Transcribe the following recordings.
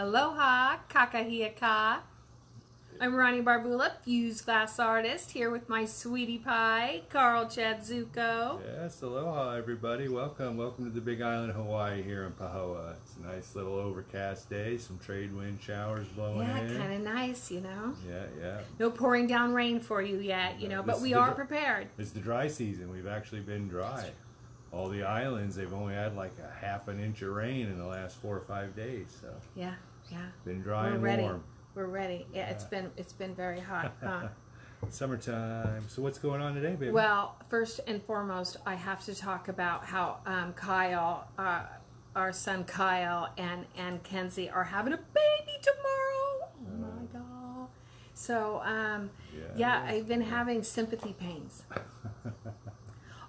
Aloha, kakahiaka. I'm Ronni Barbula, fused glass artist, here with my sweetie pie, Carl Chadziutko. Yes, aloha everybody. Welcome to the Big Island, Hawaii here in Pahoa. It's a nice little overcast day, some trade wind showers blowing in. Yeah, kind of nice, you know. Yeah. No pouring down rain for you yet, you know, but we are prepared. It's the dry season. We've actually been dry. All the islands, they've only had like a half an inch of rain in the last 4 or 5 days. So yeah. Been dry and ready. warm. We're ready. Yeah, it's been very hot, huh? Summertime. So what's going on today, baby? Well, first and foremost, I have to talk about how Kyle, our son Kyle, and Kenzie are having a baby tomorrow. Oh my God! So yeah, I've been having sympathy pains.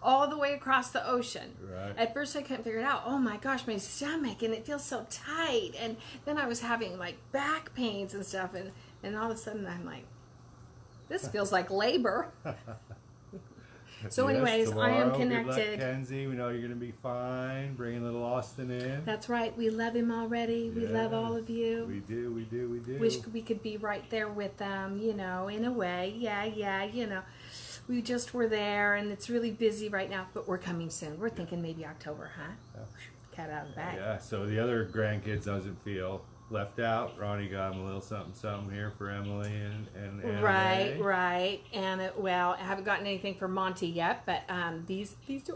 All the way across the ocean. Right. At first I couldn't figure it out. Oh my gosh, my stomach, and it feels so tight. And then I was having like back pains and stuff, and all of a sudden I'm like, this feels like labor. So anyways, tomorrow, I am good connected. luck, Kenzie. We know you're going to be fine. Bringing little Austin in. That's right. We love him already. We love all of you. We do. Wish we could be right there with them, you know, in a way. Yeah, you know. We just were there, and it's really busy right now, but we're coming soon. We're thinking maybe October, huh? Yeah. Cat out of the bag. Yeah, so the other grandkids doesn't feel left out. Ronnie got him a little something here for Emily and Anna. Right. And well, I haven't gotten anything for Monty yet, but these are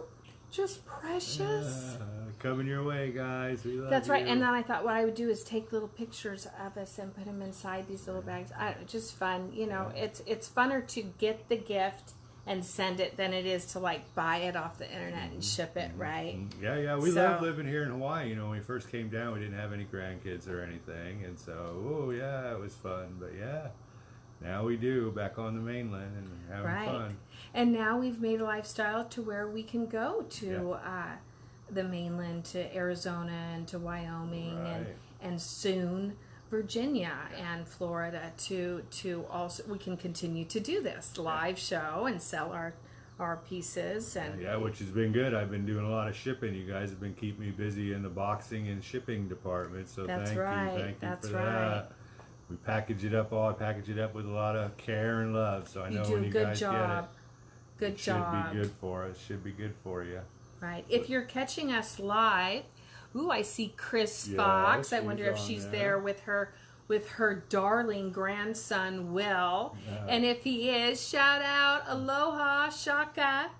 just precious. Coming your way, guys. We love That's right. you. And then I thought what I would do is take little pictures of us and put them inside these little bags. Just fun, you know. Yeah. It's funner to get the gift and send it than it is to like buy it off the internet and ship it, right? Yeah. We love living here in Hawaii. You know, when we first came down, we didn't have any grandkids or anything, and so it was fun. But yeah, now we do, back on the mainland and having fun. And now we've made a lifestyle to where we can go to the mainland, to Arizona and to Wyoming and soon Virginia and Florida to also, we can continue to do this live show and sell our pieces. And which has been good. I've been doing a lot of shipping. You guys have been keeping me busy in the boxing and shipping department, so thank you for that. We package it up. I package it up with a lot of care and love, so I know when you guys get it. Good job. Should be good for us. Should be good for you. Right. If you're catching us live, I see Chris Fox. I wonder if she's there with her darling grandson Will. And if he is, shout out, aloha, shaka.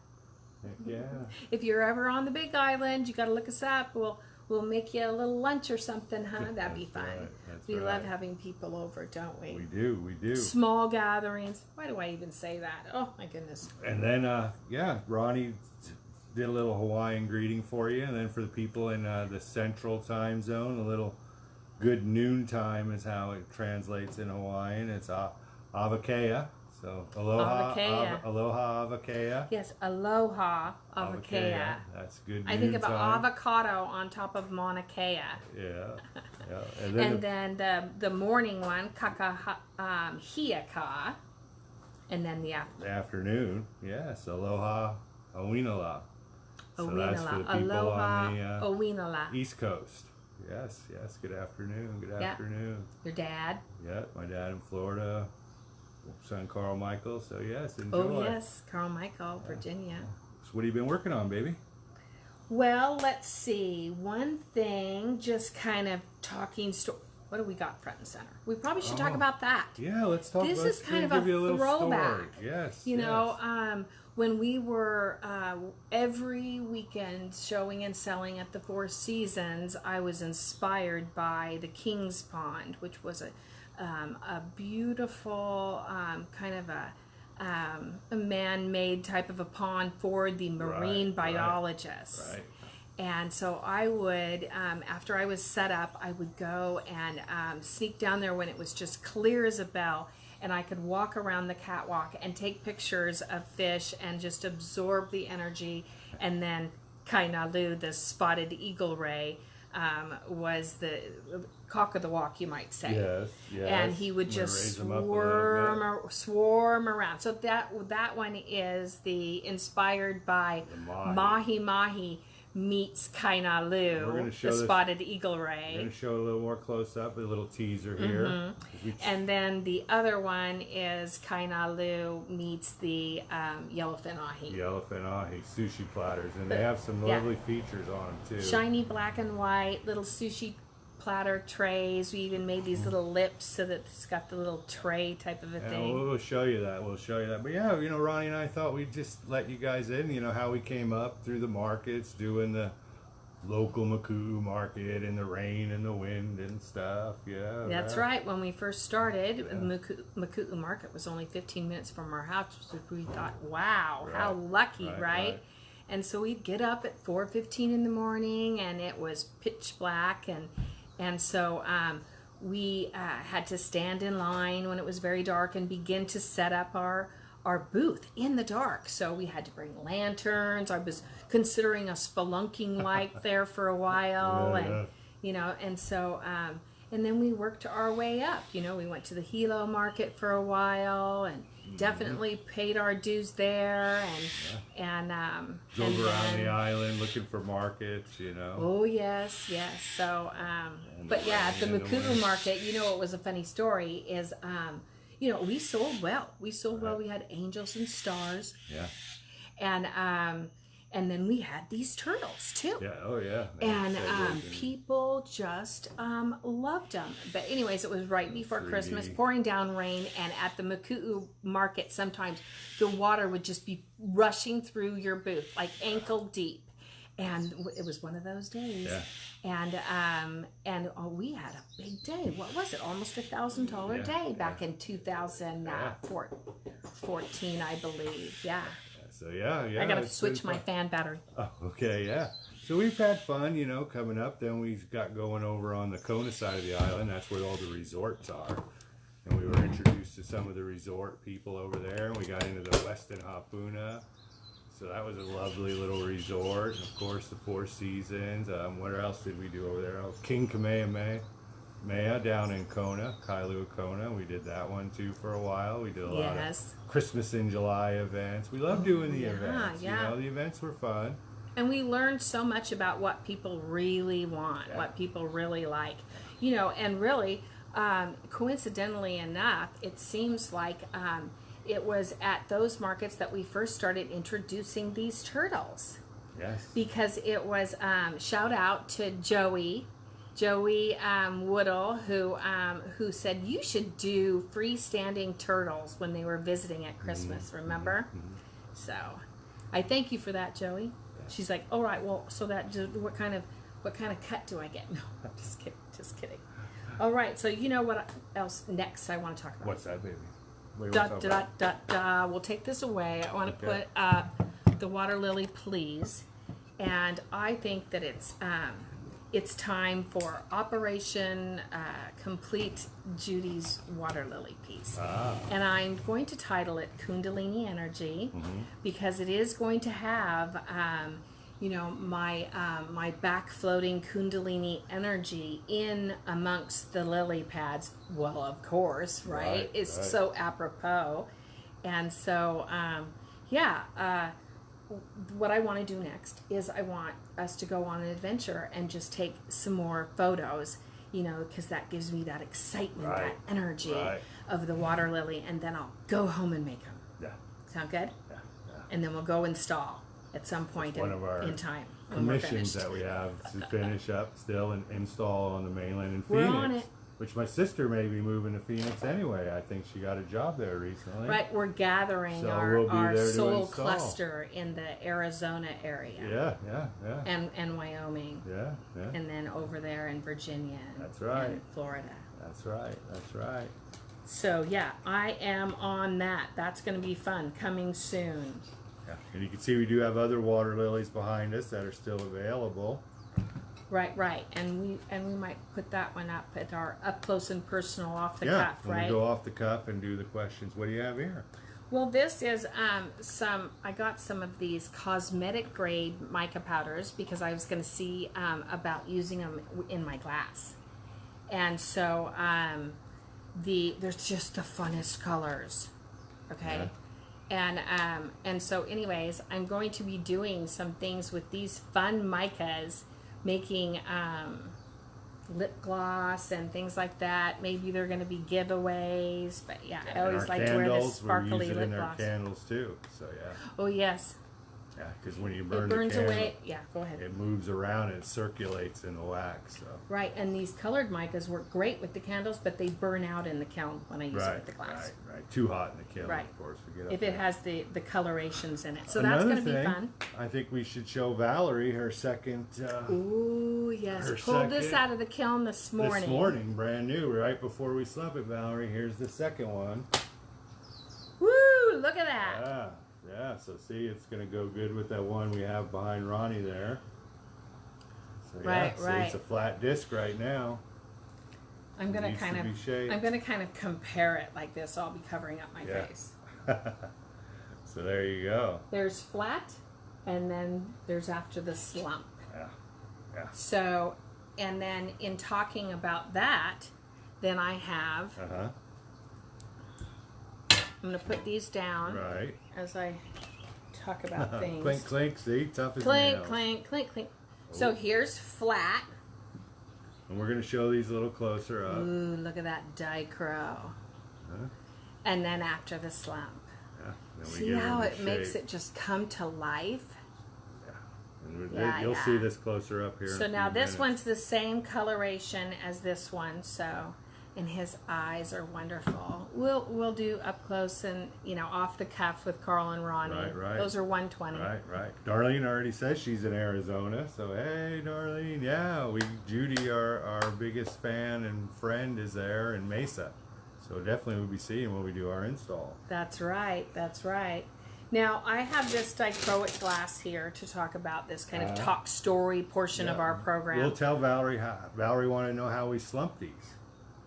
Yeah. If you're ever on the Big Island, you got to look us up. We'll make you a little lunch or something, huh? That'd be fun. We love having people over, don't we? We do. Small gatherings. Why do I even say that? Oh my goodness. And then Ronnie did a little Hawaiian greeting for you, and then for the people in the central time zone, a little good noon time is how it translates in Hawaiian. It's avakea. So aloha avakea. Yes, aloha avakea. That's good. I think about avocado on top of Mauna Kea. Yeah. And then the morning one, kakahiaka, and then the afternoon. Yes, aloha awinala. So Owinala. that's for the people Aloha on the Owinala. East Coast. Yes. Good afternoon. Afternoon. Your dad? Yep, my dad in Florida. Son Carl Michael. So yes, enjoy. Oh yes, Carl Michael, Virginia. So what have you been working on, baby? Well, let's see. One thing, just kind of talking what do we got front and center? We probably should talk about that. Yeah, let's talk about this. This is kind of a throwback. Yes. You know, when we were every weekend showing and selling at the Four Seasons, I was inspired by the King's Pond, which was a beautiful kind of a man-made type of a pond for the marine biologists. Right. And so I would, after I was set up, I would go and sneak down there when it was just clear as a bell, and I could walk around the catwalk and take pictures of fish and just absorb the energy. And then Kainalu, the spotted eagle ray, was the cock of the walk, you might say. Yes. And he would just swarm around. So that one is inspired by mahi mahi meets We're gonna Kainalu, show the this- spotted eagle We're ray. going to show a little more close up, a little teaser here. And then the other one is Kainalu meets the yellowfin ahi. Yellowfin ahi sushi platters, and they have some Yeah. lovely features on them too. Shiny black and white little sushi platter trays. We even made these little lips so that it's got the little tray type of a And thing. we'll show you that. We'll show you that. But yeah, you know, Ronnie and I thought we'd just let you guys in. You know how we came up through the markets, doing the local Maku'u market in the rain and the wind and stuff. Yeah, That's right. When we first started, the Maku'u market was only 15 minutes from our house. So we thought, wow, how lucky, right? And so we'd get up at 4:15 in the morning, and it was pitch black, and so we had to stand in line when it was very dark and begin to set up our booth in the dark. So we had to bring lanterns. I was considering a spelunking light there for a while, and you know, and so and then we worked our way up. You know, we went to the Hilo market for a while, and definitely paid our dues there, and drove and around then- the island looking for markets. You know. Oh yes, yes. So, but yeah, at the Maku'u market, you know, it was a funny story. Is you know, we sold well. We sold well. We had angels and stars. Yeah. And then we had these turtles too. Yeah. Oh yeah. And people just loved them. But anyways, it was right before 3D. Christmas, pouring down rain, and at the Maku'u market, sometimes the water would just be rushing through your booth, like ankle deep. And it was one of those days. Yeah. And we had a big day. What was it? Almost $1,000 day back in 2014, I believe. Yeah. So yeah. I gotta it's switch been my fun. fan battery. Oh, okay, yeah. So we've had fun, you know, coming up. Then we've got going over on the Kona side of the island. That's where all the resorts are. And we were introduced to some of the resort people over there. And we got into the Westin Hapuna. So that was a lovely little resort. And of course, the Four Seasons. What else did we do over there? Oh, King Kamehameha down in Kona, Kailua Kona. We did that one too for a while. We did a lot of Christmas in July events. We love doing the events. Yeah. You know, the events were fun. And we learned so much about what people really want, what people really like. You know, and really, coincidentally enough, it seems like it was at those markets that we first started introducing these turtles. Yes. Because it was, shout out to Joey Woodall, who said you should do freestanding turtles when they were visiting at Christmas. Remember? So, I thank you for that, Joey. She's like, all right, well, so that what kind of cut do I get? No, I'm just kidding. All right, so you know what else next I want to talk about? What's that, baby? What do you want to talk about? We'll take this away. I want to Okay. put the water lily, please, and I think that it's time for Operation Complete Judy's water lily piece. And I'm going to title it Kundalini Energy because it is going to have, you know, my back floating Kundalini energy in amongst the lily pads. Well, of course, right? It's so apropos. And so, what I want to do next is I want us to go on an adventure and just take some more photos, you know, because that gives me that excitement, that energy of the water lily, and then I'll go home and make them. Yeah. Sound good? Yeah. And then we'll go install at some point in time when we're Commissions finished. that we have to finish up still and install on the mainland in We're Phoenix. on it. Which my sister may be moving to Phoenix anyway. I think she got a job there recently. Right, we're gathering So our, we'll be our there to soul install. cluster in the Arizona area. Yeah. And Wyoming. Yeah. And then over there in Virginia. That's right. And Florida. That's right. So yeah, I am on that. That's going to be fun. Coming soon. Yeah. And you can see we do have other water lilies behind us that are still available. Right. And we might put that one up at our up close and personal off the Yeah, cuff, when right? we go off the cuff and do the questions. What do you have here? Well, this is I got some of these cosmetic grade mica powders because I was going to see about using them in my glass. And so there's just the funnest colors. Okay. Yeah. And so anyways, I'm going to be doing some things with these fun micas, making lip gloss and things like that. Maybe they're going to be giveaways, but yeah, I always like to wear this sparkly lip gloss. Candles too, so yeah. Oh yes. Yeah, because when you burn It burns the candle, away. Yeah, go ahead. it moves around and it circulates in the wax. So. Right, and these colored micas work great with the candles, but they burn out in the kiln when I use it with the glass. Right. Too hot in the kiln, Right. of course. To get up If it has the colorations in it. So Another that's going to be thing, fun. I think we should show Valerie her second. Ooh, yes. Pulled this out of the kiln this morning. This morning, brand new, right before we slump it, Valerie. Here's the second one. Woo! Look at that. Yeah, so see, it's going to go good with that one we have behind Ronnie there. So right. It's a flat disc right now. I'm going to kind of compare it like this. I'll be covering up my face. So there you go. There's flat, and then there's after the slump. Yeah. So, and then in talking about that, then I have. I'm going to put these down as I talk about things. Clink, clink, see? Tough as clink, nails. clink, clink, clink. So here's flat. And we're going to show these a little closer up. Ooh, look at that dichro. And then after the slump. Then see how it makes it just come to life? And you'll see this closer up here. So now this one's the same coloration as this one, so... And his eyes are wonderful. We'll do up close and off the cuff with Carl and Ronnie. Right. Those are 120. Right. Darlene already says she's in Arizona, so hey, Darlene, yeah, Judy, our biggest fan and friend, is there in Mesa, so definitely we'll be seeing when we do our install. That's right. Now I have this dichroic glass here to talk about this kind of talk story portion of our program. We'll tell Valerie want to know how we slump these.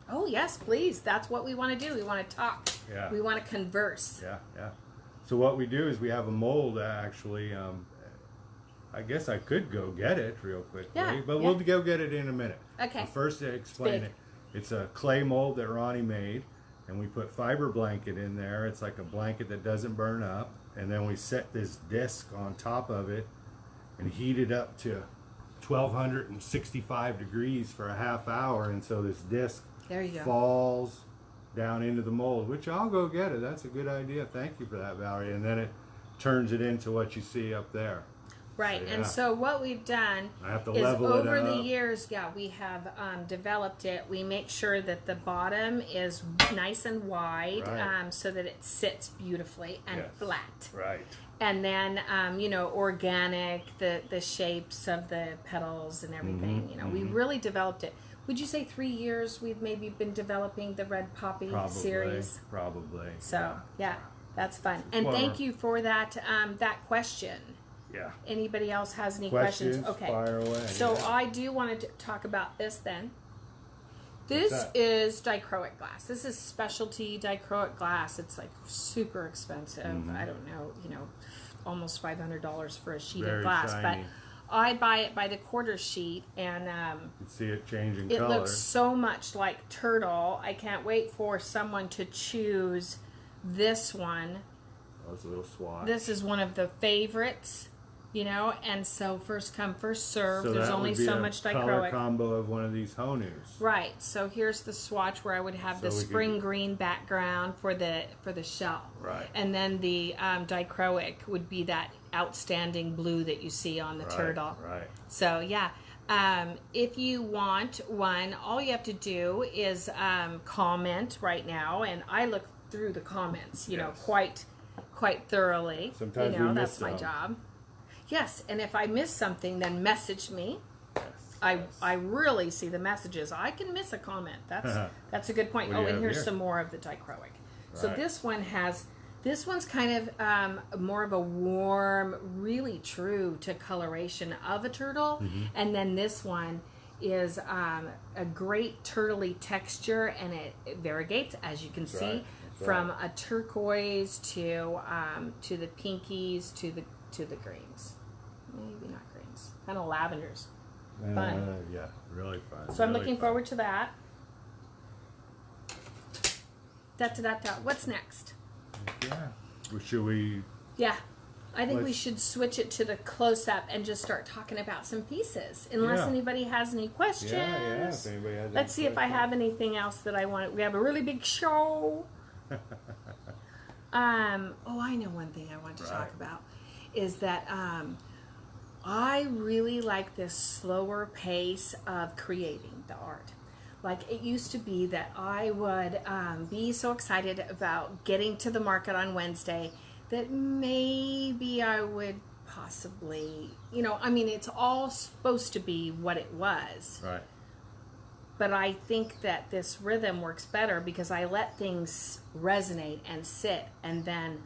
Oh, yes, please. That's what we want to do. We want to talk. Yeah. We want to converse. Yeah. So what we do is we have a mold, actually. I guess I could go get it real quickly, but we'll go get it in a minute. Okay. But first, to explain it. It's a clay mold that Ronnie made, and we put fiber blanket in there. It's like a blanket that doesn't burn up, and then we set this disc on top of it and heat it up to 1265 degrees for a half hour, and so this disc falls down into the mold, which I'll go get it. That's a good idea. Thank you for that, Valerie. And then it turns it into what you see up there. Right. So, and so what we've done is over the years, we have developed it. We make sure that the bottom is nice and wide so that it sits beautifully and flat. Right. And then, organic, the shapes of the petals and everything. We really developed it. Would you say 3 years we've maybe been developing the Red Poppy series? Probably. So, that's fun. And thank you for that question. Yeah. Anybody else has any questions? Okay. Fire away. So I do want to talk about this then. This is dichroic glass. This is specialty dichroic glass. It's like super expensive. I don't know, almost $500 for a sheet of glass. Shiny. But I buy it by the quarter sheet, and you can see it changing it color. looks so much like turtle. I can't wait for someone to choose this one. Oh, it's a little swatch. This is one of the favorites. And so first come, first serve. So there's only so much dichroic. Color combo of one of these Honus. Right. So here's the swatch where I would have the spring green background for the shell. Right. And then the dichroic would be that outstanding blue that you see on the turtle. Right. So if you want one, all you have to do is comment right now, and I look through the comments, quite thoroughly. Sometimes we miss that's my job. Yes, and if I miss something, then message me. I really see the messages. I can miss a comment. That's a good point. And here's some more of the dichroic. So this one's kind of more of a warm, really true to coloration of a turtle, and then this one is a great turtley texture, and it variegates, as you can see, from a turquoise to the pinkies to the greens. Maybe not greens. Kind of lavenders. Fun. Yeah, really fun. So I'm looking forward to that. What's next? Yeah. Should we? Yeah. I think we Let's- should switch it to the close-up and just start talking about some pieces. Unless Yeah. anybody has any questions. Yeah. If anybody has Let's see any if I have anything else that I want. We have a really big show. Oh, I know one thing I want to talk Right. about is that I really like this slower pace of creating the art. Like it used to be that I would be so excited about getting to the market on Wednesday that maybe I would possibly, I mean, it's all supposed to be what it was. Right. But I think that this rhythm works better because I let things resonate and sit, and then,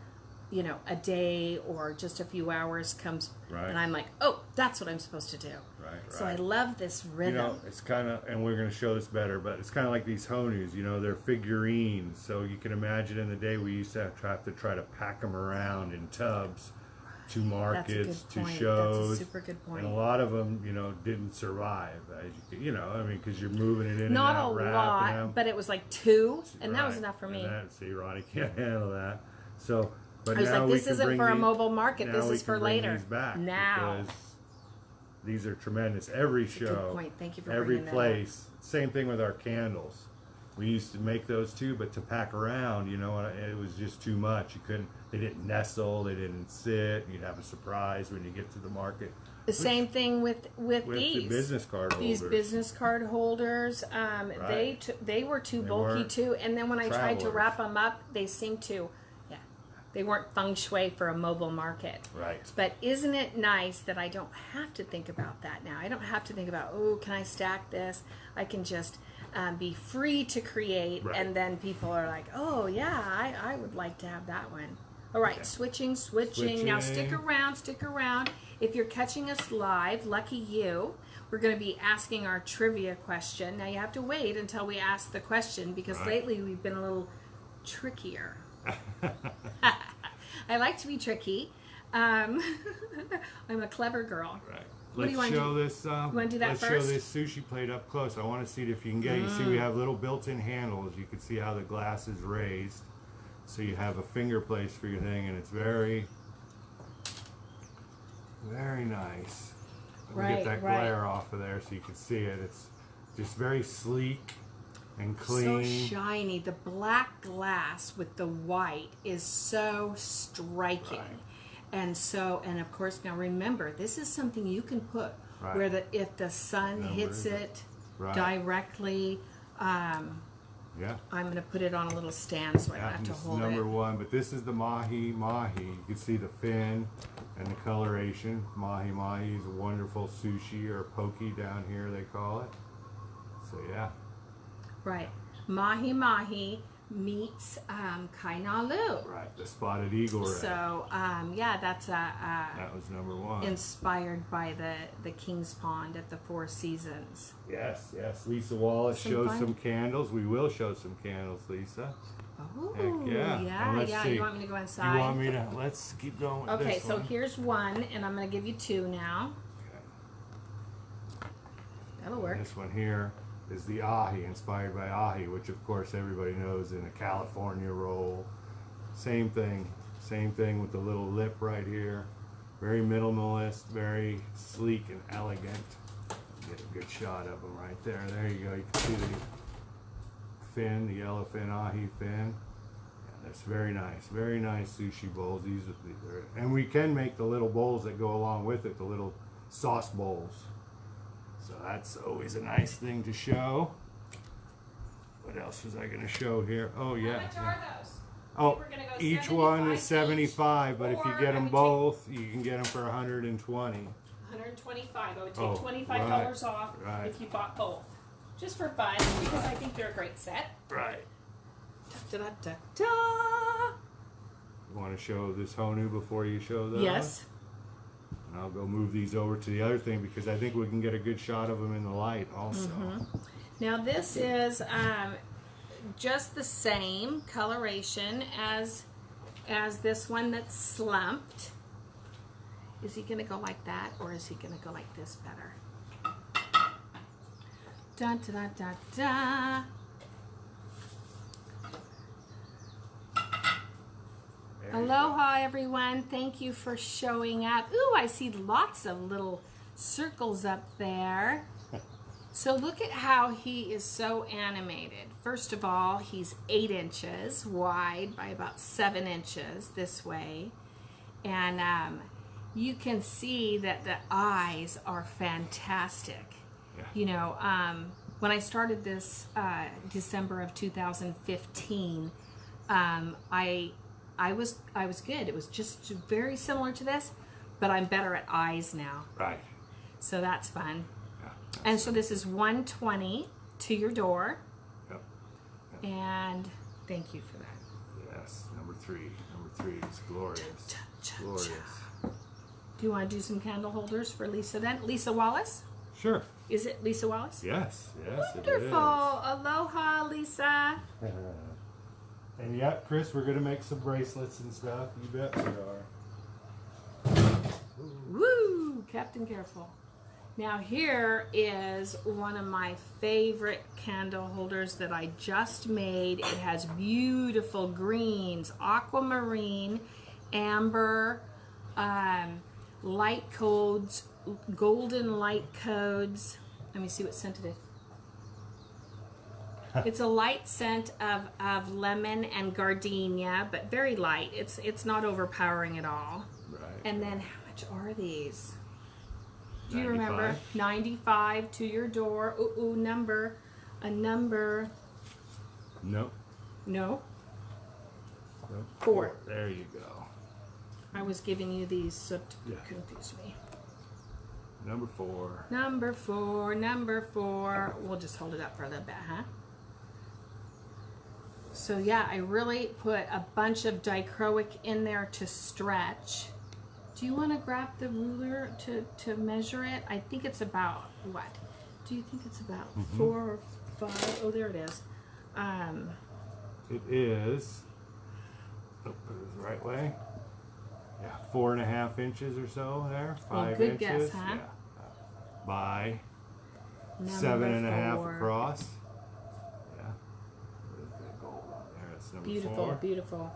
a day or just a few hours comes, Right. and I'm like, oh, that's what I'm supposed to do. Right. So I love this rhythm. It's kind of, and we're going to show this better, but it's kind of like these honus, they're figurines. So you can imagine in the day we used to have to try to pack them around in tubs to markets, to shows. That's a super good point. And a lot of them, didn't survive. Because you're moving it in Not and out, a wrapping lot, them. but it was like 2, and that was Right. enough for me. See, Ronnie can't handle that. So, but I was now like, we this can isn't bring for a these- mobile market. now This we is can for bring later. these back Now. because these are tremendous. Every That's a show, good point. Thank you for every bringing that up. place. Same thing with our candles. We used to make those too, but to pack around, it was just too much. You couldn't. They didn't nestle. They didn't sit. You'd have a surprise when you get to the market. The same thing with With these. the business card These holders. business card holders, they were too bulky weren't too. And then when I tried to travelers. wrap them up, they seemed to, they weren't feng shui for a mobile market. Right. But isn't it nice that I don't have to think about that now? I don't have to think about, oh, can I stack this? I can just be free to create, Right. and then people are like, oh yeah, I would like to have that one. All right, Okay. switching. Now stick around. If you're catching us live, lucky you. We're going to be asking our trivia question. Now you have to wait until we ask the question because Right. lately we've been a little trickier. I like to be tricky. I'm a clever girl. Right. What do you Let's wanna show do? this. wanna do that let's first? show this sushi plate up close. I want to see it if you can get it. You see, we have little built-in handles. You can see how the glass is raised, so you have a finger place for your thing, and it's very, very nice. Let me get that Right. glare off of there so you can see it. It's just very sleek and So clean. shiny. The black glass with the white is so striking. Right. And of course, now remember, this is something you can put Right. where if the sun hits Numbers. it Right. directly, Yeah. I'm going to put it on a little stand so I don't Yeah, have to this is hold number it. one, but this is the mahi. You can see the fin and the coloration. Mahi is a wonderful sushi or poke down here they call it. So yeah, Right. Mahi meets kainalu. right. The spotted eagle ray. So, that's That was number one. inspired by the King's Pond at the Four Seasons. Yes. Lisa Wallace Some shows fun? some candles. We will show some candles, Lisa. Oh, Heck yeah. And let's see. You want me to go inside? You want me to? Let's keep going with Okay, this so one. here's one, and I'm going to give you 2 now. That'll work. And this one here is the ahi, inspired by ahi, which of course everybody knows in a California roll. Same thing with the little lip right here. Very minimalist, very sleek and elegant. Get a good shot of them right there. There you go. You can see the fin, the yellowfin ahi fin. Yeah, that's very nice. Very nice sushi bowls. And we can make the little bowls that go along with it, the little sauce bowls. So that's always a nice thing to show. What else was I going to show here? Oh yeah. How much are those? Oh, We're gonna go each one 75 is 75, but if you or get I them would both, you can get them for 120. 125. I would take Oh, $25 off right. if you bought both. Just for fun, because I think they're a great set. Right. Da, da, da, da. You want to show this Honu before you show those? Yes. And I'll go move these over to the other thing because I think we can get a good shot of them in the light also. Mm-hmm. Now this is just the same coloration as this one that's slumped. Is he gonna go like that, or is he gonna go like this better? Da da da da da. There A you Aloha, everyone. Thank you for showing up. Ooh, I see lots of little circles up there. So look at how he is so animated. First of all, he's 8 inches wide by about 7 inches this way. And you can see that the eyes are fantastic. Yeah. You know, when I started this December of 2015, I was good. It was just very similar to this, but I'm better at eyes now. Right. So that's fun. Yeah. And so this is 120 to your door. Yep. And thank you for that. Yes. Number three. Number 3 is glorious. Glorious. Do you want to do some candle holders for Lisa then? Lisa Wallace? Sure. Is it Lisa Wallace? Yes. Yes. Wonderful. Aloha, Lisa. It is. And yeah, Chris, we're gonna make some bracelets and stuff. You bet we are. Woo! Captain Careful. Now here is one of my favorite candle holders that I just made. It has beautiful greens, aquamarine, amber, light codes, golden light codes. Let me see what scent it is. It's a light scent of lemon and gardenia, but very light. It's not overpowering at all. Right. And then how much are these? Do you 95? remember? 95 to your door. Ooh, number. A number. Nope. No? Nope. 4. There you go. I was giving you these so to Yeah. confuse me. Number 4. Number 4, number 4. We'll just hold it up for a little bit, huh? So yeah, I really put a bunch of dichroic in there to stretch. Do you want to grab the ruler to measure it? I think it's about, what? Do you think it's about 4 or 5? Oh, there it is. It is. Oh, put it the right way. Yeah, 4.5 inches or so there. 5 good inches. guess, huh? Yeah. By Number 7.5 4. across. Yeah. There's a bit of gold on there. That's number Beautiful, 4. beautiful.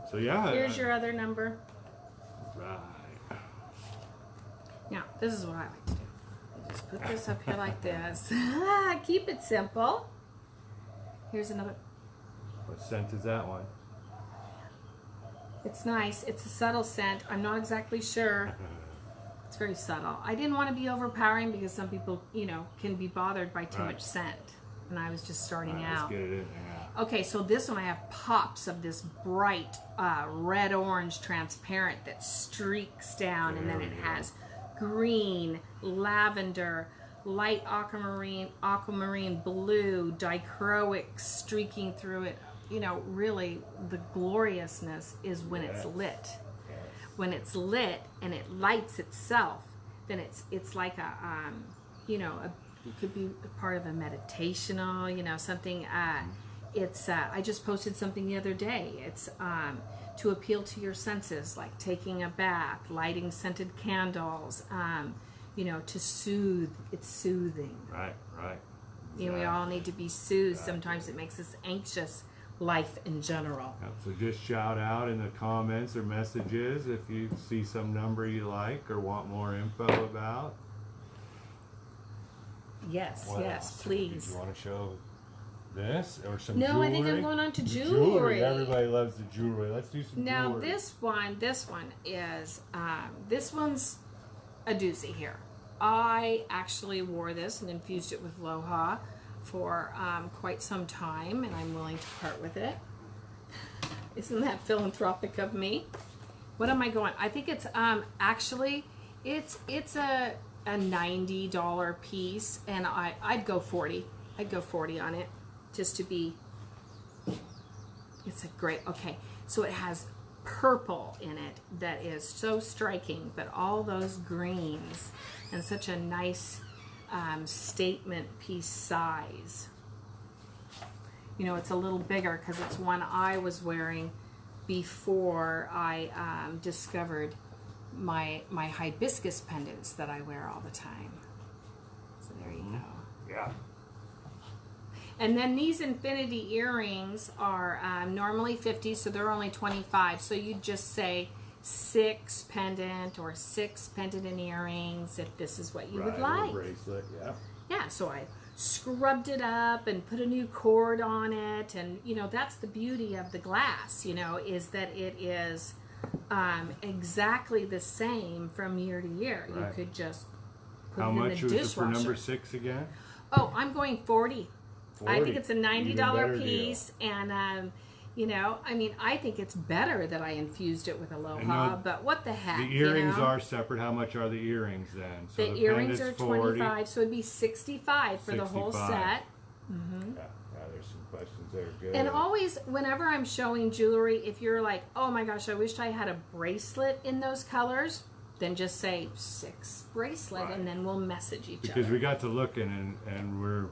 So yeah. Here's your other number. Right. Now, this is what I like to do. I just put this up here like this. Keep it simple. Here's another. What scent is that one? It's nice. It's a subtle scent. I'm not exactly sure. It's very subtle. I didn't want to be overpowering because some people, you know, can be bothered by too much scent. And I was just starting Right, out. let's get it in there. Okay, so this one I have pops of this bright red-orange transparent that streaks down, and then it has green, lavender, light aquamarine blue, dichroic streaking through it. You know, really, the gloriousness is when it's lit. When it's lit and it lights itself, then it's like a, you know, it could be a part of a meditational, you know, something. It's I just posted something the other day. It's to appeal to your senses, like taking a bath, lighting scented candles, you know, to soothe. It's soothing. Right, right. You know, we all need to be soothed. Sometimes it makes us anxious. Life in general. Yep, so just shout out in the comments or messages if you see some number you like or want more info about. Yes, What yes, else? please. Do you want to show this or some No, jewelry? I think I'm going on to The jewelry. Everybody loves the jewelry. Let's do some Now jewelry. this one is this one's a doozy here. I actually wore this and infused it with Aloha for quite some time, and I'm willing to part with it. Isn't that philanthropic of me? What am I going? I think it's actually it's a $90 piece, and I'd go 40. I'd go 40 on it just to be. It's a great. Okay, so it has purple in it that is so striking, but all those greens and such a nice statement piece size. You know, it's a little bigger because it's one I was wearing before I discovered my hibiscus pendants that I wear all the time. So there you go. Yeah. And then these infinity earrings are normally 50, so they're only 25. So you just say 6 pendant or 6 pendant and earrings if this is what you would like. Bracelet, yeah. Yeah, so I scrubbed it up and put a new cord on it, and you know, that's the beauty of the glass, you know, is that it is exactly the same from year to year. Right. You could just put How it in much the was it dishwasher. for number 6 again? Oh, I'm going 40. I think it's a $90 Even better piece, and you know, I mean, I think it's better that I infused it with Aloha, no, but what the heck? The earrings you know? are separate. How much are the earrings then? So The earrings pendant's are 40, 25, so it'd be 65 for the whole 65. set. Yeah, there's some questions there. Good. And always, whenever I'm showing jewelry, if you're like, oh my gosh, I wish I had a bracelet in those colors, then just say 6 bracelet, Right. and then we'll message each Because other. we got to looking, and we're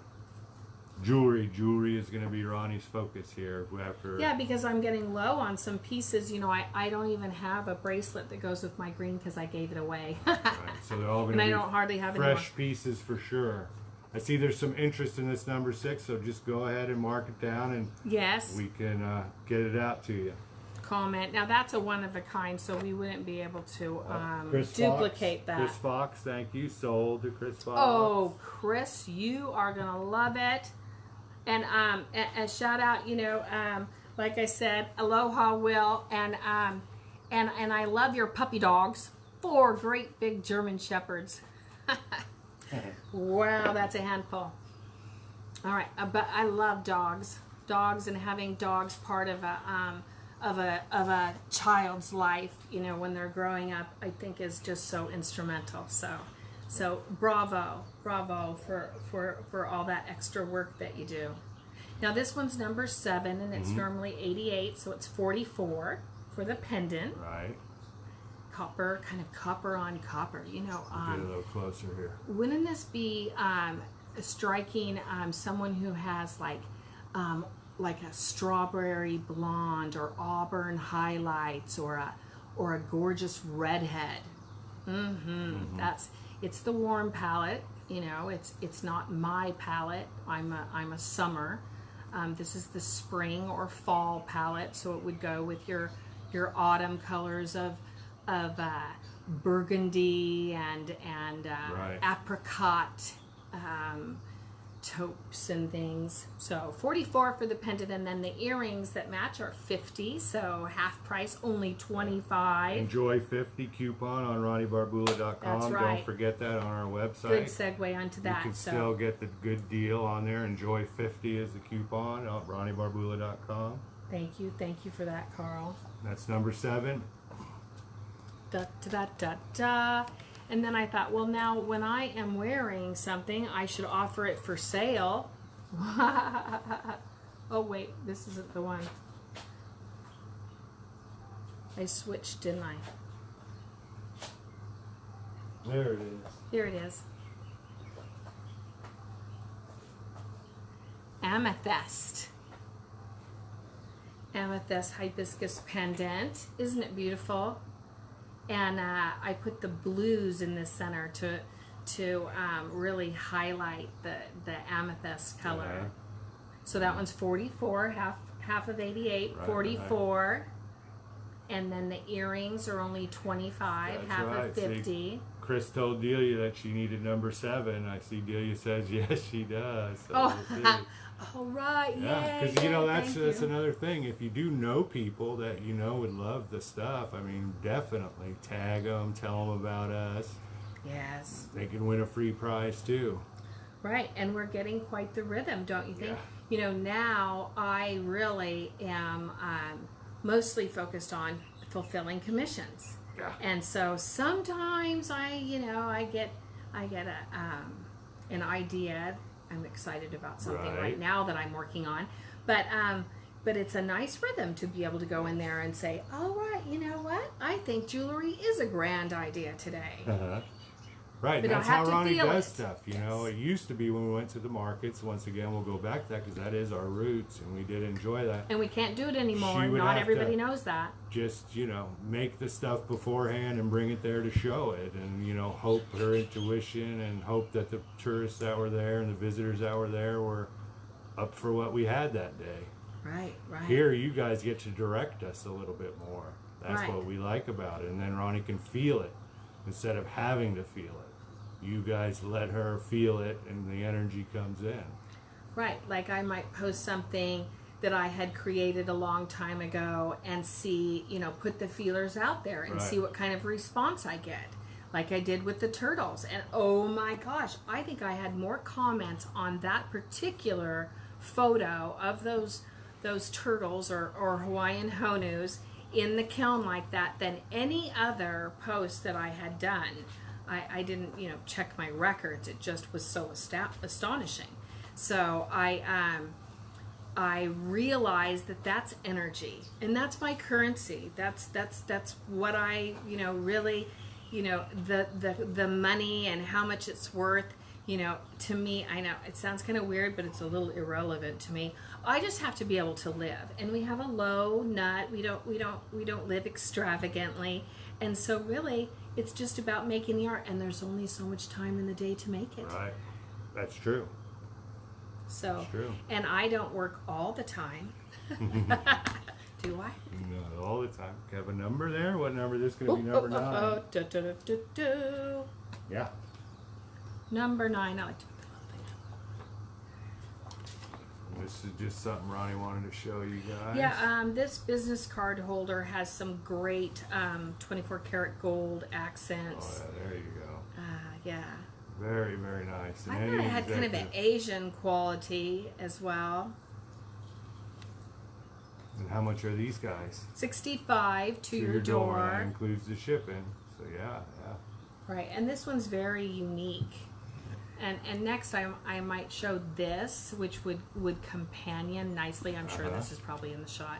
jewelry is going to be Ronnie's focus here after. Yeah, because I'm getting low on some pieces. You know, I don't even have a bracelet that goes with my green because I gave it away. Right, so they're all going And to I be don't hardly have any fresh more. pieces for sure. I see there's some interest in this number 6, so just go ahead and mark it down, and Yes, we can get it out to you. comment. Now that's a one of a kind, so we wouldn't be able to Chris duplicate Fox, that. Chris Fox, thank you. Sold to Chris Fox. Oh, Chris, you are gonna love it. And a shout out, you know, like I said, Aloha Will, and I love your puppy dogs. 4 great big German shepherds. Wow, that's a handful. All right, but I love dogs, and having dogs part of a child's life, you know, when they're growing up, I think is just so instrumental. So bravo for all that extra work that you do. Now this one's number 7, and it's normally 88, so it's 44 for the pendant. Right. Copper, kind of copper on copper, you know. Get a little closer here. Wouldn't this be striking someone who has like a strawberry blonde or auburn highlights or a gorgeous redhead? It's the warm palette, you know. It's not my palette. I'm a summer. This is the spring or fall palette, so it would go with your autumn colors of burgundy and Right. apricot taupes and things. So 44 for the pendant, and then the earrings that match are 50, so half price, only 25. Enjoy 50 coupon on RonnieBarbula.com. That's right. Don't forget that on our website. Good segue onto You that. can So still get the good deal on there. Enjoy 50 is the coupon on RonnieBarbula.com. thank you for that, Carl. That's number 7. Da, da, da, da, da. And then I thought, well, now when I am wearing something, I should offer it for sale. Oh, wait, this isn't the one. I switched, didn't I? There it is. Here it is. Amethyst. Amethyst hibiscus pendant. Isn't it beautiful? And I put the blues in the center to really highlight the amethyst color. Yeah. So that one's 44, half of 88, Right, 44. And then the earrings are only 25, That's half right. of 50. See, Chris told Delia that she needed number 7. I see Delia says yes, she does. So Oh, we'll see. all right, Yeah, yay, because you know yay, that's thank you. another thing. If you do know people that you know would love the stuff, I mean, definitely tag them, tell them about us. Yes. They can win a free prize too. Right, and we're getting quite the rhythm, don't you think? Yeah. You know, now I really am mostly focused on fulfilling commissions. Yeah. And so sometimes I get an idea. I'm excited about something right Right. now that I'm working on, but it's a nice rhythm to be able to go in there and say, all right, you know what? I think jewelry is a grand idea today. Uh-huh. Right, But that's I have how to Ronnie feel does it. stuff. You know, it used to be when we went to the markets. Once again, we'll go back to that because that is our roots, and we did enjoy that. And we can't do it anymore. She would Not have everybody to- knows that. Just, you know, make the stuff beforehand and bring it there to show it, and, you know, hope her intuition and hope that the tourists that were there and the visitors that were there were up for what we had that day. Right, right. Here, you guys get to direct us a little bit more. That's Right. what we like about it. And then Ronni can feel it instead of having to feel it. You guys let her feel it, and the energy comes in. Right, like I might post something that I had created a long time ago and see, put the feelers out there and Right. see what kind of response I get. Like I did with the turtles. And oh my gosh, I think I had more comments on that particular photo of those turtles or Hawaiian honus in the kiln like that than any other post that I had done. I didn't, check my records. It just was so astonishing. So I realized that that's energy, and that's my currency. That's what I, really, the money and how much it's worth. To me, I know it sounds kind of weird, but it's a little irrelevant to me. I just have to be able to live, and we have a low nut. We don't live extravagantly, and so really, it's just about making the art. And there's only so much time in the day to make it. Right. That's true. So, That's true. and I don't work all the time. Do I? Not all the time. Have a number there? What number? This is going to be number 9. Yeah. Number 9. I like to This is just something Ronni wanted to show you guys. Yeah, this business card holder has some great 24 karat gold accents. Oh, yeah, there you go. Yeah. Very, very nice. I thought it had kind of an Asian quality as well. And how much are these guys? $65 to your door. That includes the shipping. So yeah. Right, and this one's very unique. And next I might show this, which would companion nicely. I'm sure this is probably in the shot.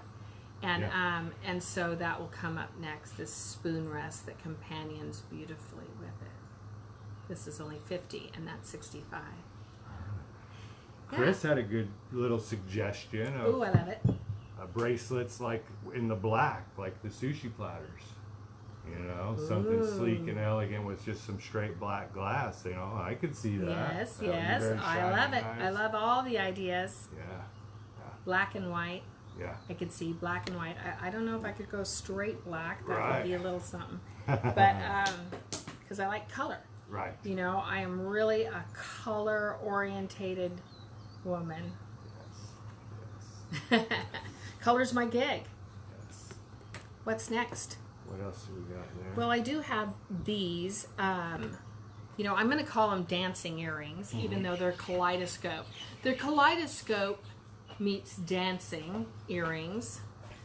And and so that will come up next, this spoon rest that companions beautifully with it. This is only $50 and that's $65. Chris had a good little suggestion of Ooh, I love it. Bracelets like in the black, like the sushi platters. Something sleek and elegant with just some straight black glass. I could see that. Yes, That would be yes, very I shiny, love it. nice. I love all the ideas. Yeah, Black and white. yeah. I could see black and white. I don't know if I could go straight black. That Right. would be a little something. But because I like color. Right. I am really a color-orientated woman. Yes. Color's my gig. Yes. What's next? What else do we got there? Well, I do have these. I'm going to call them dancing earrings, even though they're kaleidoscope. They're kaleidoscope meets dancing earrings.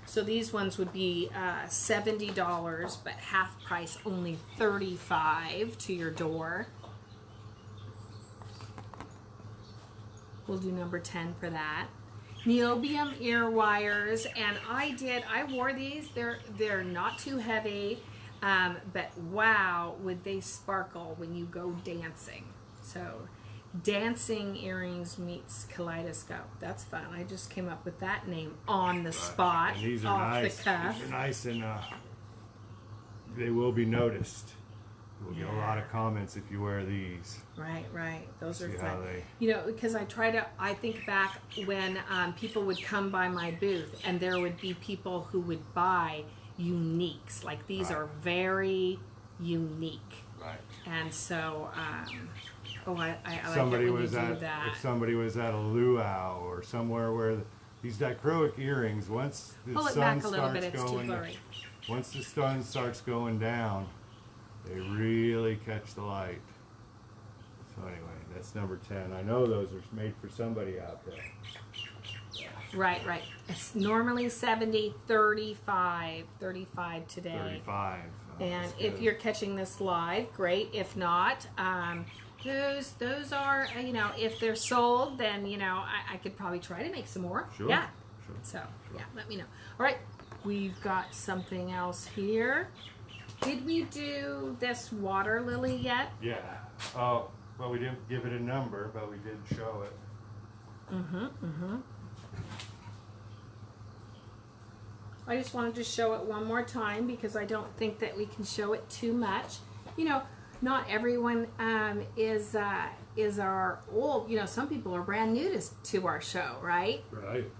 So these ones would be $70, but half price, only $35 to your door. We'll do number 10 for that. Niobium ear wires, and I wore these. They're not too heavy, but wow, would they sparkle when you go dancing. So dancing earrings meets kaleidoscope. That's fun. I just came up with that name on the spot, And these are off nice. the cuff. These are nice, and they will be noticed. We'll get a lot of comments if you wear these. Right. Those are See fun. how they... Because I think back when people would come by my booth and there would be people who would buy uniques. Like these are very unique. Right. And so, I like Somebody it when was you do at that. if somebody was at a luau or somewhere where these dichroic earrings, once the Pull it sun back a little starts bit, it's too going, blurry. once the sun starts going down, they really catch the light. So anyway, that's number 10. I know those are made for somebody out there. Right. It's normally 70, 35 today. 35. And That's if good. you're catching this live, great. If not, those are, if they're sold, then, I could probably try to make some more. Sure. Yeah. Sure. So, yeah, let me know. All right. We've got something else here. Did we do this water lily yet? Yeah. Oh, well, we didn't give it a number, but we did show it. I just wanted to show it one more time because I don't think that we can show it too much. Not everyone is is our old, some people are brand new to our show, right? Right.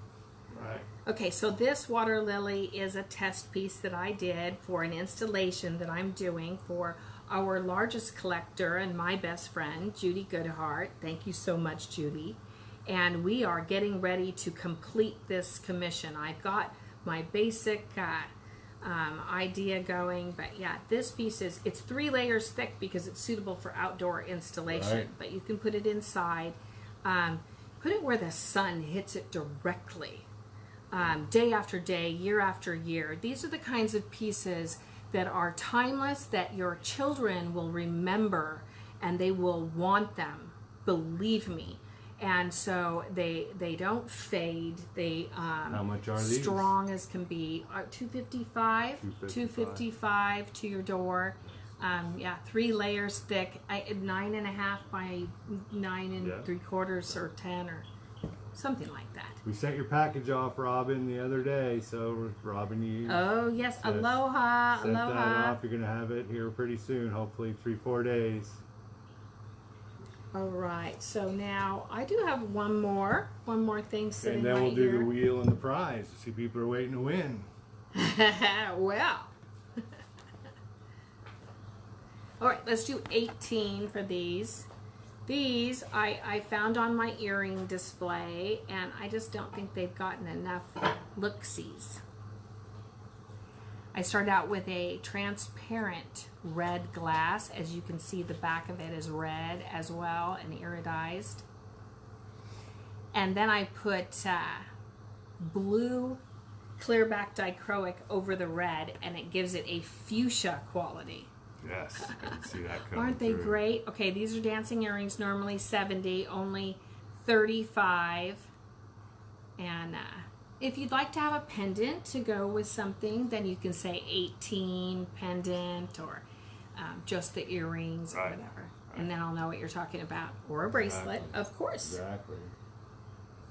Okay, so this water lily is a test piece that I did for an installation that I'm doing for our largest collector and my best friend, Judy Goodhart. Thank you so much, Judy. And we are getting ready to complete this commission. I've got my basic idea going, but yeah, this piece it's 3 layers thick because it's suitable for outdoor installation. Right. But you can put it inside. Put it where the sun hits it directly. Day after day, year after year. These are the kinds of pieces that are timeless, that your children will remember and they will want them, believe me. And so they don't fade. They How much are these? Strong as can be. $255. $255 to your door. Yeah, 3 layers thick, 9.5 by 9 3/4 or 10 or something like that. We sent your package off, Robin, the other day. So, Robin, you Oh yes, aloha, sent that aloha. off. You're gonna have it here pretty soon. Hopefully, 3-4 days. All right. So now I do have one more thing sitting And then right we'll do here. the wheel and the prize. See, people are waiting to win. Well. All right, let's do 18 for these. These I found on my earring display, and I just don't think they've gotten enough look-sees. I started out with a transparent red glass. As you can see, the back of it is red as well and iridized. And then I put blue clearback dichroic over the red, and it gives it a fuchsia quality. Yes, I can see that coming Aren't they through. great? Okay, these are dancing earrings, normally 70, only 35. And if you'd like to have a pendant to go with something, then you can say 18 pendant, or just the earrings or whatever. And then I'll know what you're talking about. Or a bracelet, of course. Exactly.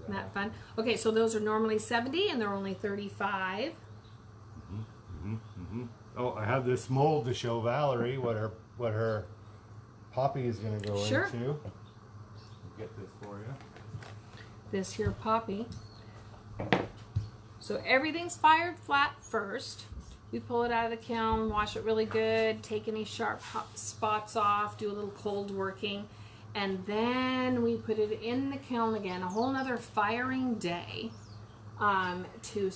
Isn't that fun? Okay, so those are normally 70 and they're only 35. Oh, I have this mold to show Valerie what her poppy is going to go Sure. into. Get this for you. This here poppy. So everything's fired flat first. We pull it out of the kiln, wash it really good, take any sharp spots off, do a little cold working, and then we put it in the kiln again, a whole nother firing day to,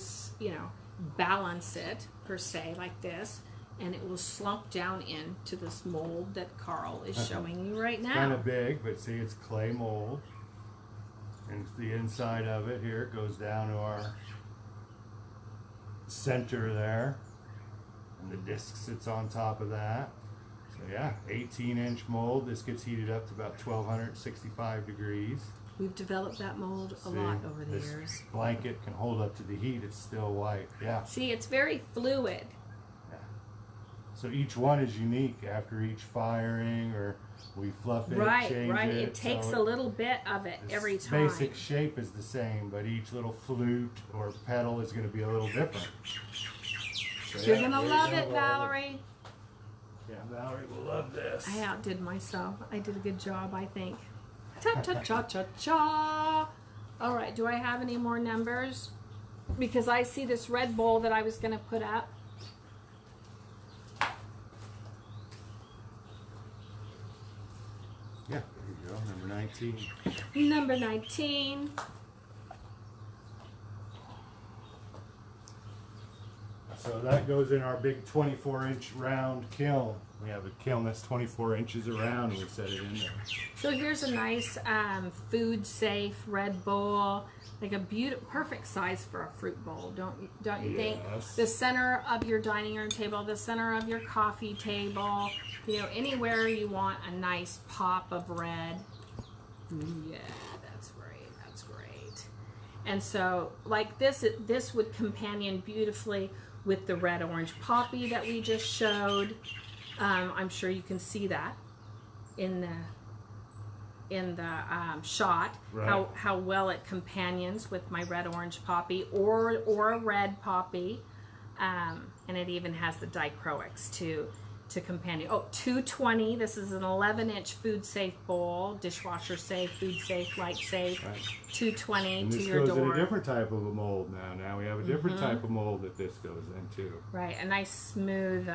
balance it per se, like this, and it will slump down into this mold that Carl is showing you right now. Kind of big, but see, it's clay mold. And the inside of it here, it goes down to our center there. And the disc sits on top of that. So yeah, 18-inch mold. This gets heated up to about 1265 degrees. We've developed that mold a See, lot over the this years. blanket can hold up to the heat. It's still white. Yeah. See, it's very fluid. So each one is unique after each firing, or we fluff it, Right, change right. it. It takes so a little bit of it its every time. basic shape is the same, but each little flute or pedal is going to be a little different. So You're yeah, gonna there you love go, it, Valerie. Yeah, Valerie will love this. I outdid myself. I did a good job, I think. Ta ta cha cha cha. All right. Do I have any more numbers? Because I see this red bowl that I was going to put up. Yeah, there you go, number 19. Number 19. So that goes in our big 24-inch round kiln. We have a kiln that's 24 inches around, and we set it in there. So here's a nice food safe red bowl, like a beautiful, perfect size for a fruit bowl. Don't you think? Yes. The center of your dining room table, the center of your coffee table, anywhere you want a nice pop of red. Yeah, that's great. That's great. And so, like this would companion beautifully with the red orange poppy that we just showed. I'm sure you can see that in the shot, right. how well it companions with my red orange poppy or a red poppy, and it even has the dichroics to to companion. Oh, 220. This is an 11-inch food safe bowl, dishwasher safe, food safe, light safe. Right. 220 And to this your goes in door. a different type of a mold now. Now we have a different type of mold that this goes into. Right, a nice smooth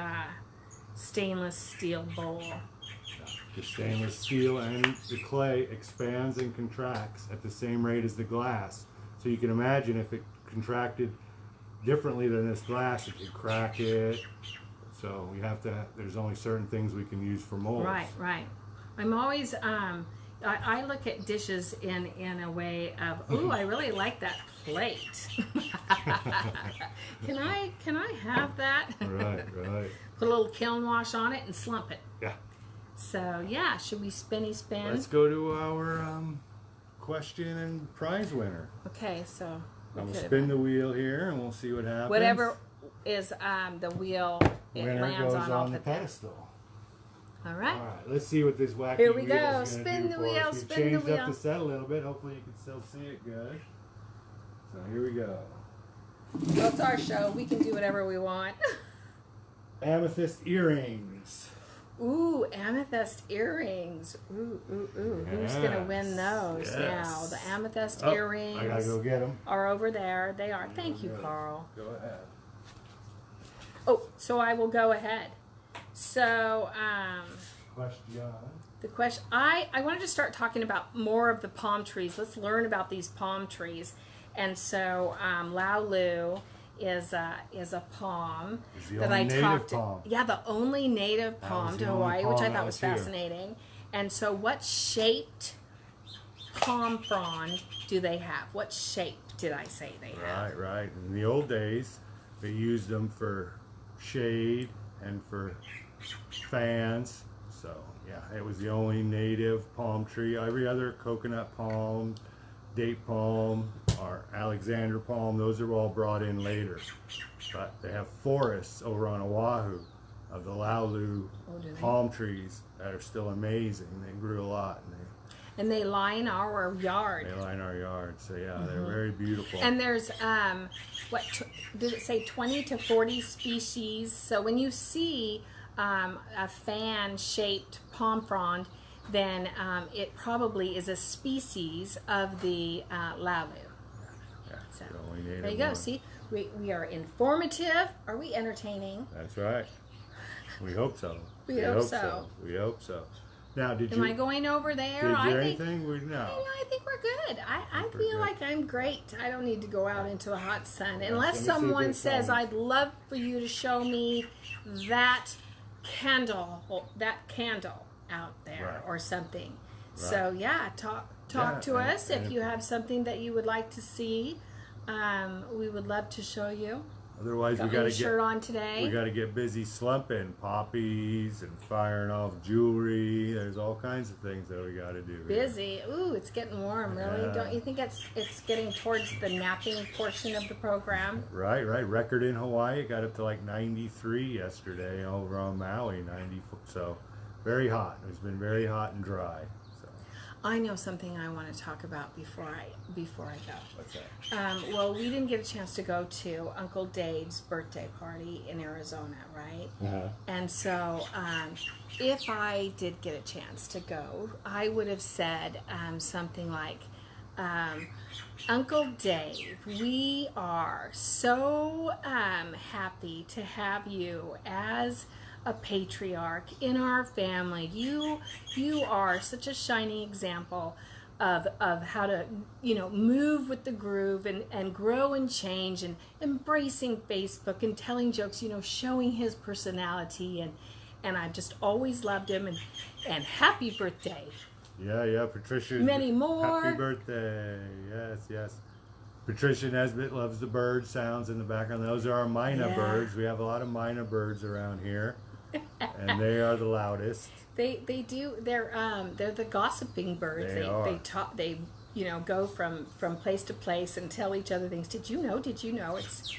stainless steel bowl. The stainless steel and the clay expands and contracts at the same rate as the glass. So you can imagine if it contracted differently than this glass, it could crack it. So we have to, there's only certain things we can use for molds. Right. I'm always, I look at dishes in a way of, ooh, I really like that plate. Can I have that? Right. Put a little kiln wash on it and slump it. Yeah. So yeah, should we spinny spin? Let's go to our question and prize winner. Okay, so I will spin the wheel here and we'll see what happens. whatever is the wheel it Winner lands goes on, on the pedestal. All right. All right, let's see what this wacky Here we wheel go. is gonna Spin do the for wheel, us. We've spin the changed wheel. up the set a little bit. Hopefully you can still see it good. So here we go. Well, it's our show. We can do whatever we want. Amethyst earrings. Ooh, amethyst earrings. Ooh. Who's going to win those now? The amethyst earrings I gotta go get them. are over there. They are. Thank you, Carl. Go ahead. Oh, so I will go ahead. So, the question, I wanted to start talking about more of the palm trees. Let's learn about these palm trees. And so, Laulu is a palm that I talked. Yeah, the only native palm to Hawaii, which I thought was fascinating. And so, what shaped palm frond do they have? What shape did I say they have? Right. In the old days, they used them for shade and for fans. So yeah, it was the only native palm tree. Every other coconut palm, date palm, or Alexander palm, those are all brought in later. But they have forests over on Oahu of the Laulu palm trees that are still amazing. They grew a lot. And they line our yard. They line our yard. So yeah, they're very beautiful. And there's, did it say 20 to 40 species? So when you see a fan-shaped palm frond, then it probably is a species of the Laulu. Yeah, So the there you go. See, we are informative. Are we entertaining? That's right. We hope so. We hope so. We hope so. Now, Am I going over there? Did you I anything? I think we're good. I feel like I'm great. I don't need to go out into the hot sun. Unless someone says, I'd love for you to show me that candle out there or something. So yeah, talk to us if you have something that you would like to see. We would love to show you. Otherwise, we got to get busy slumping poppies and firing off jewelry. There's all kinds of things that we got to do. Busy. Ooh, it's getting warm. Really? Yeah. Don't you think it's getting towards the napping portion of the program? Right. Record in Hawaii, it got up to like 93 yesterday over on Maui, 90. So very hot. It's been very hot and dry. I know something I want to talk about before I go. What's that? Well, we didn't get a chance to go to Uncle Dave's birthday party in Arizona, right? And so, if I did get a chance to go, I would have said something like, Uncle Dave, we are so happy to have you as a patriarch in our family. You are such a shining example of how to move with the groove and grow and change and embracing Facebook and telling jokes, showing his personality, and I've just always loved him, and happy birthday. Yeah, Patricia. Many more. Happy birthday. Yes. Patricia Nesbitt loves the bird sounds in the background. Those are our Mina birds. We have a lot of Mina birds around here. And they are the loudest. They do. They're the gossiping birds. They talk. They go from place to place and tell each other things. Did you know? It's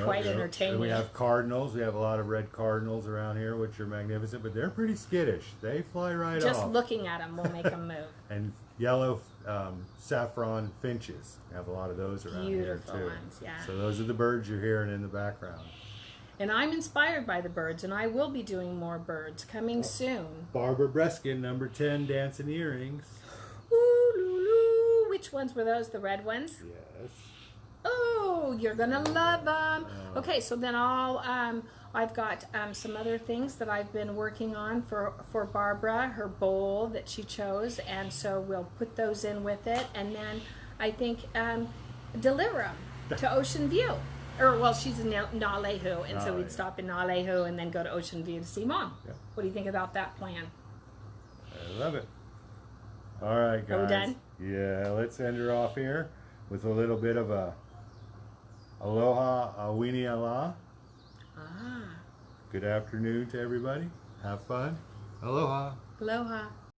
quite entertaining. And we have cardinals. We have a lot of red cardinals around here, which are magnificent, but they're pretty skittish. They fly right off. Just looking at them will make them move. And yellow saffron finches. We have a lot of those around here too. Beautiful ones, yeah. So those are the birds you're hearing in the background. And I'm inspired by the birds, and I will be doing more birds coming soon. Barbara Breskin, number 10, dancing earrings. Ooh, loo, loo. Which ones were those? The red ones? Yes. Oh, you're gonna love them. Okay, so then I've got some other things that I've been working on for Barbara, her bowl that she chose, and so we'll put those in with it, and then I think deliver them to Ocean View. Or, well, she's in Nalehu, and so we'd stop in Nalehu and then go to Ocean View to see Mom. Yeah. What do you think about that plan? I love it. All right, guys. Are we done? Yeah, let's end her off here with a little bit of a aloha, awini ala. Ah. Good afternoon to everybody. Have fun. Aloha. Aloha.